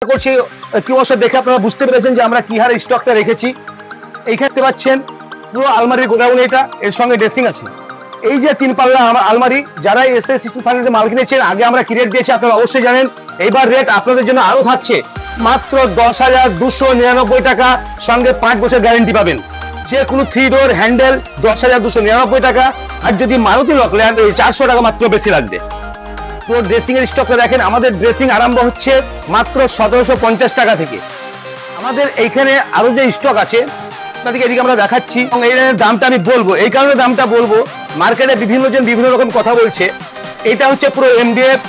করছি কি অবশ্যই দেখে আপনারা বুঝতে পেরেছেন যে আমরা কি হারে স্টকটা রেখেছি। এইখানে দেখতে পাচ্ছেন পুরো আলমারির গোডাউন, এটা এর সঙ্গে ড্রেসিং আছে। এই যে 3 পাল্লা আলমারি, যারা SS16 ফার্নিচার মাল কিনেছেন আগে আমরা কি রেট দিয়েছি আপনারা অবশ্যই জানেন। এইবার রেট আপনাদের জন্য আরো থাকছে মাত্র 10,299 টাকা, সঙ্গে 5 বছর গ্যারেন্টি পাবেন। যে কোনো 3 ডোর হ্যান্ডেল 10,299 টাকা, আর যদি মারুতি লকল্যান্ড 400 টাকা মাত্র বেশি লাগবে। পুরো ড্রেসিং এর স্টকটা দেখেন, আমাদের ড্রেসিং আরম্ভ হচ্ছে মাত্র 1750 টাকা থেকে। আমাদের এইখানে আরো যে স্টক আছে আপনাদেরকে এদিকে আমরা দেখাচ্ছি, এবং এই দামটা আমি বলবো, এই কারণে দামটা বলবো, মার্কেটে বিভিন্ন জন বিভিন্ন রকম কথা বলছে। এটা হচ্ছে পুরো MDF।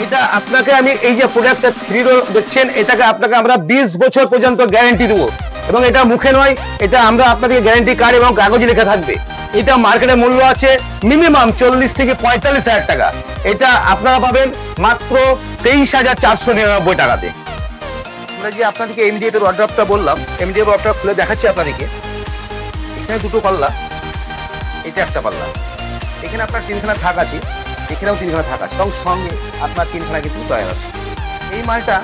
এটা আপনাকে আমি এই যে প্রোডাক্টটা 3 ডোর দেখছেন, এটাকে আপনাকে আমরা 20 বছর পর্যন্ত গ্যারান্টি দেবো, এবং এটা মুখে নয়, এটা আমরা আপনাদের গ্যারান্টি কার্ড এবং কাগজে লেখা থাকবে। এটা মার্কেটে মূল্য আছে মিনিমাম 40 থেকে 45 হাজার টাকা, এটা আপনারা পাবেন মাত্র 23,499 টাকাতে। আমরা যে আপনাদেরকে MDF এর ওয়ার্ড্রপটা বললাম, MDF ওয়ার্ড্রপ খুলে দেখাচ্ছি আপনাদেরকে। এখানে 2টো পাল্লা, এটা একটা পাল্লা, এখানে আপনার 3খানা থাক আছে, এখানেও 3খানা থাক আছে, এবং সঙ্গে আপনার 3খানা কিন্তু ড্রয়ার আছে। এই মালটা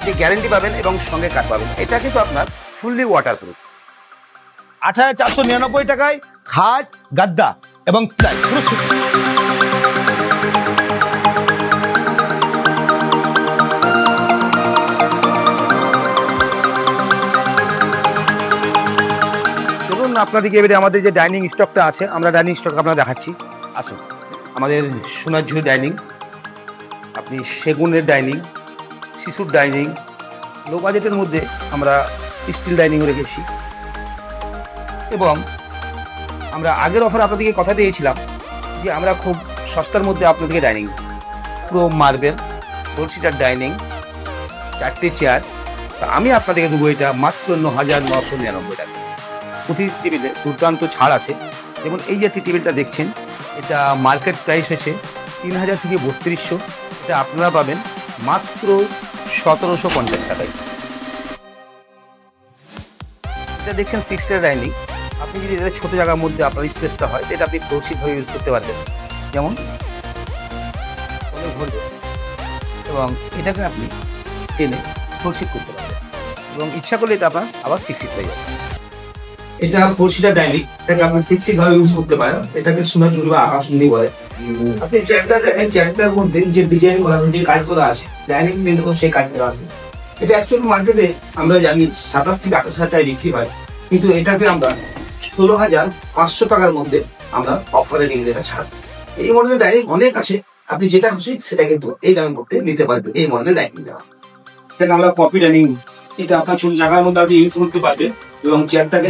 যে গ্যারেন্টি পাবেন এবং সঙ্গে কাঠ পাবেন, এটা কিন্তু আপনার ফুললি ওয়াটারপ্রুফ। 8,499 টাকায় খাট, গাদ্দা এবং প্লাই পুরো আপনাদেরকে এবারে আমাদের যে ডাইনিং স্টকটা আছে, আমরা ডাইনিং স্টক আপনারা দেখাচ্ছি। আসুন, আমাদের সোনাঝুরি ডাইনিং, আপনি সেগুনের ডাইনিং, শিশুর ডাইনিং, লো বাজেটের মধ্যে আমরা স্টিল ডাইনিংও রেখেছি। এবং আমরা আগের অফার আপনাদেরকে কথা দিয়েছিলাম যে আমরা খুব সস্তার মধ্যে আপনাদেরকে ডাইনিং, পুরো মার্বেল 4 সিটার ডাইনিং, 4টে চেয়ার, আমি আপনাদেরকে দেবো এটা মাত্র 9,999 টাকা। প্রতি টেবিলে দুর্দান্ত ছাড় আছে। যেমন এই যে টেবিলটা দেখছেন, এটা মার্কেট প্রাইস হচ্ছে 3,000 থেকে 3200, এটা আপনারা পাবেন মাত্র 1,750 টাকায়। এটা দেখছেন 6 স্টার ডাইনিং, আপনি যদি এটা ছোট জায়গার মধ্যে আপনার স্পেসটা হয়, এটা আপনি ফ্লোরশিটভাবে ইউজ করতে পারবেন, যেমন ঘুরবে, এবং এটাকে আপনি টেনে ফ্লোরশিট করতে পারবেন, এবং ইচ্ছা করলে এটা আপনার আবার 6 সিট হয়ে যাবে। এটা 4 সিটার ডাইনিং, এটাকে আপনি 6 সিট ভাবে ইউজ করতে পারেন, এটাকে সোনাঝুরি বা আকাশমণি বলে। আপনি চেয়ারটা দেখেন, চেয়ারটার মধ্যে যে ডিজাইন করা আছে, যে কাজ করা আছে, ডাইনিং টেবিলও সেই কাজ করা আছে। এটা অ্যাকচুয়ালি মার্কেটে আমরা জানি 27 থেকে 28 হাজার টাকায় বিক্রি হয়, কিন্তু এটাকে আমরা 16,500 টাকার মধ্যে আমরা অফারে নিয়ে এটা ছাড়। এই মডেলের ডাইনিং অনেক আছে, আপনি যেটা খুশি সেটা কিন্তু এই দামের মধ্যে নিতে পারবেন। এই মডেলের ডাইনিং দেওয়া, এটাকে আমরা কপি ডাইনিং, এটা আপনার ছোট জায়গার মধ্যে আপনি ইউজ করতে পারবেন, এবং চেয়ারটাকে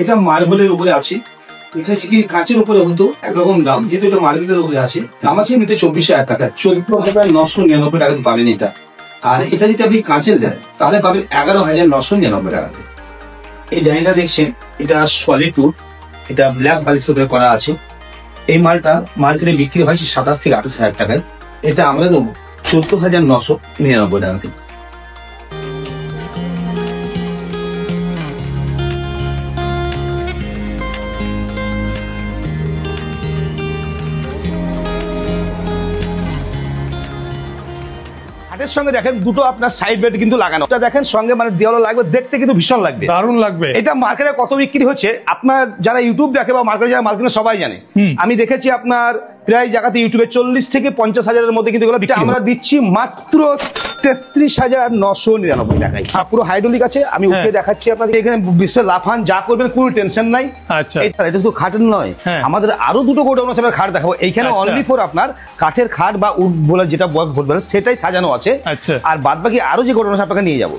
এটা মার্বেলের উপরে আছে। এটা যদি কাঁচের উপরে হতো একরকম দাম, যেহেতু এটা মার্বেলের উপরে আছে, দাম আছে এমনিতে 24,000 টাকা, 14,999 টাকা পাবেন এটা। আর এটা যদি আপনি কাঁচের দেন তাহলে পাবেন 11,999 টাকাতে। এই ডাইনিংটা দেখছেন, এটা সলিড উড, এটা ব্ল্যাক বালিশের উপরে করা আছে। এই মালটা মার্কেটে বিক্রি হয় 27 থেকে 28 হাজার টাকায়, এটা আমরা দেবো 14,999 টাকাতে। এর সঙ্গে দেখেন দুটো আপনার সাইড বেড কিন্তু লাগানো, এটা দেখেন সঙ্গে মানে দেওয়ালে লাগবে, দেখতে কিন্তু ভীষণ লাগবে, দারুণ লাগবে। এটা মার্কেটে কত বিক্রি হচ্ছে আপনার যারা ইউটিউব দেখে বা মার্কেটে যারা মাল কিনে সবাই জানে। আমি দেখেছি আপনার প্রায় জায়গাতে ইউটিউবে 40 থেকে 50 হাজারের মধ্যে কিন্তু এগুলো আমরা দিচ্ছি মাত্র 33,999 টাকায়। পুরো হাইড্রোলিক আছে, আমি উঠিয়ে দেখাচ্ছি আপনাদের। এখানে বিশ্বের লাফান যা করবেন কোনো টেনশন নাই। আচ্ছা, এটা শুধু খাটের নয়, আমাদের আরো দুটো গোডাউন আছে, খাট দেখাবো। এইখানে অনলি ফর আপনার কাঠের খাট বা উড বলে যেটা বলবেন সেটাই সাজানো আছে। আর বাদ বাকি আরো যে গোডাউন আছে আপনাকে নিয়ে যাবো।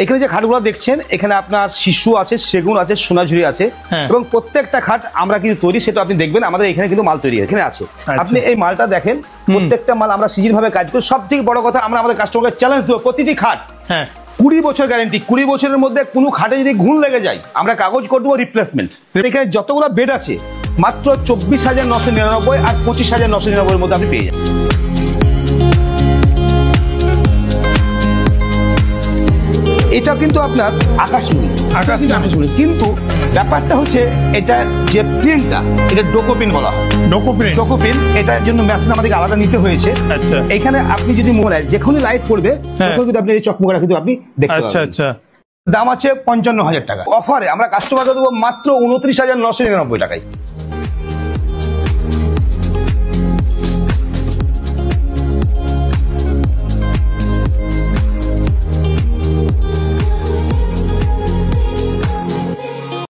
এখানে যে খাটগুলো দেখছেন, এখানে আপনার শিশু আছে, সেগুন আছে, সোনাঝুরি আছে, এবং প্রত্যেকটা খাট আমরা কিন্তু তৈরি, সেটা আপনি দেখবেন আমাদের এখানে কিন্তু মাল তৈরি এখানে আছে। আপনি এই মালটা দেখেন, প্রত্যেকটা মাল আমরা সিজন ভাবে কাজ করি। সব থেকে বড় কথা, আমরা আমাদের কাস্টমারকে চ্যালেঞ্জ দেবো, প্রতিটি খাট 20 বছর গ্যারেন্টি। 20 বছরের মধ্যে কোনো খাটে যদি ঘুণ লেগে যায় আমরা কাগজ করে দেবো রিপ্লেসমেন্ট। এখানে যতগুলো বেড আছে মাত্র 24,999 আর 25,999 মধ্যে আপনি পেয়ে যাবেন। এটা কিন্তু আপনার আকাশমণি, আকাশমণি, কিন্তু ব্যাপারটা হচ্ছে এটা যে প্রিন্টটা, এটা ডোকোপিন বলা হয়। ডোকোপিন এটার জন্য মেশিন আমাদেরকে আলাদা নিতে হয়েছে। আচ্ছা, এখানে আপনি যদি মোবাইল যেখানে লাইট পড়বে তখন কিন্তু আপনি এই চকমকটা কিন্তু আপনি দেখতে পাবেন। আচ্ছা, দাম আছে 55,000 টাকা। অফারে আমরা কাস্টমারকে দেবো মাত্র 29,999 টাকায়।